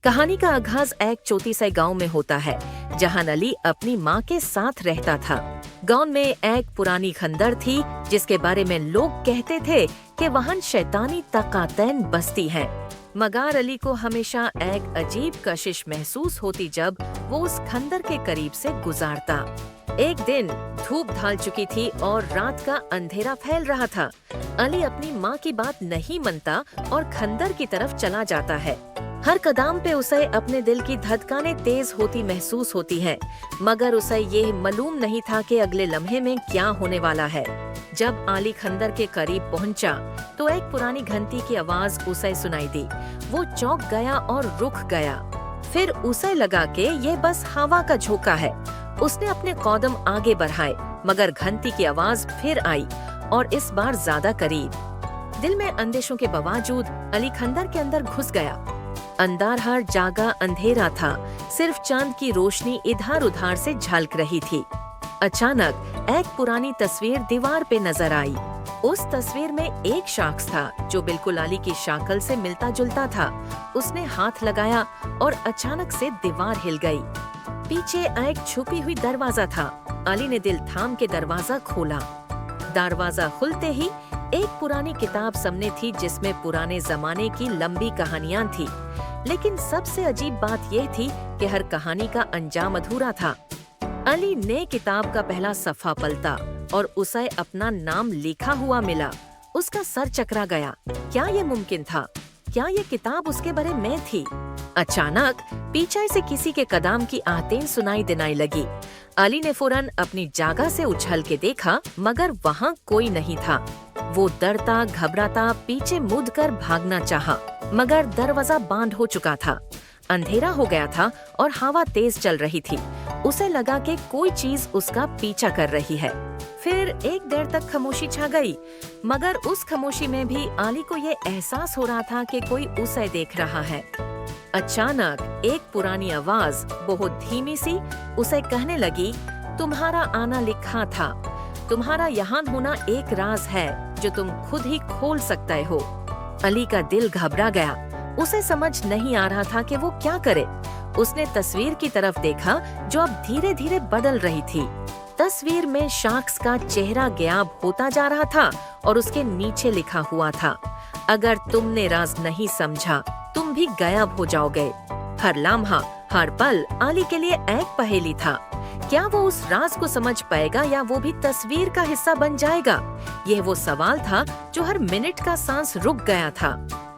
कहानी का आगाज एक छोटी से गांव में होता है, जहां अली अपनी माँ के साथ रहता था। गांव में एक पुरानी खंडर थी, जिसके बारे में लोग कहते थे कि वहाँ शैतानी ताकतें बसती हैं। मगर अली को हमेशा एक अजीब कशिश महसूस होती जब वो उस खंडर के करीब से गुजारता। एक दिन धूप ढल चुकी थी और रात का अंधेरा फैल रहा था। अली अपनी माँ की बात नहीं मानता और खंडर की तरफ चला जाता है। हर कदम पे उसे अपने दिल की धड़कनें तेज होती महसूस होती हैं, मगर उसे ये मालूम नहीं था कि अगले लम्हे में क्या होने वाला है। जब अली खंडर के करीब पहुंचा, तो एक पुरानी घंटी की आवाज उसे सुनाई दी। वो चौंक गया और रुक गया। फिर उसे लगा कि ये बस हवा का झोंका है। उसने अपने कदम आगे बढ़ाए, मगर घंटी की आवाज फिर आई और इस बार ज्यादा करीब। दिल में अंदेशों के बावजूद अली खंडर के अंदर घुस गया। अंदर हर जगह अंधेरा था, सिर्फ चांद की रोशनी इधर उधर से झलक रही थी। अचानक एक पुरानी तस्वीर दीवार पे नजर आई। उस तस्वीर में एक शख्स था जो बिल्कुल अली की शक्ल से मिलता जुलता था। उसने हाथ लगाया और अचानक से दीवार हिल गई। पीछे एक छुपी हुई दरवाजा था। अली ने दिल थाम के दरवाजा खोला। दरवाजा खुलते ही एक पुरानी किताब सामने थी, जिसमें पुराने जमाने की लंबी कहानियां थी। लेकिन सबसे अजीब बात यह थी कि हर कहानी का अंजाम अधूरा था। अली ने किताब का पहला सफ़ा पलटा और उसे अपना नाम लिखा हुआ मिला। उसका सर चकरा गया। क्या ये मुमकिन था? क्या ये किताब उसके बारे में थी? अचानक पीछे से किसी के कदम की आहटें सुनाई देने लगी। अली ने फौरन अपनी जगह से उछल के देखा, मगर वहाँ कोई नहीं था। वो डरता घबराता पीछे मुड़कर भागना चाहा, मगर दरवाजा बंद हो चुका था। अंधेरा हो गया था और हवा तेज चल रही थी। उसे लगा कि कोई चीज उसका पीछा कर रही है। फिर एक देर तक खामोशी छा गई, मगर उस खामोशी में भी अली को ये एहसास हो रहा था कि कोई उसे देख रहा है। अचानक एक पुरानी आवाज बहुत धीमी सी उसे कहने लगी, तुम्हारा आना लिखा था। तुम्हारा यहाँ होना एक राज है जो तुम खुद ही खोल सकते हो। अली का दिल घबरा गया। उसे समझ नहीं आ रहा था कि वो क्या करे। उसने तस्वीर की तरफ देखा, जो अब धीरे धीरे बदल रही थी। तस्वीर में शख्स का चेहरा गायब होता जा रहा था और उसके नीचे लिखा हुआ था, अगर तुमने राज नहीं समझा, तुम भी गायब हो जाओगे। हर लम्हा, हर पल अली के लिए एक पहेली था। क्या वो उस राज को समझ पाएगा या वो भी तस्वीर का हिस्सा बन जाएगा? यह वो सवाल था जो हर मिनट का सांस रुक गया था।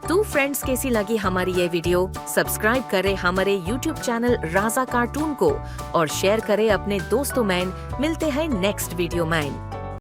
तो फ्रेंड्स, कैसी लगी हमारी ये वीडियो? सब्सक्राइब करें हमारे YouTube चैनल राजा कार्टून को और शेयर करें अपने दोस्तों में। मिलते हैं नेक्स्ट वीडियो में।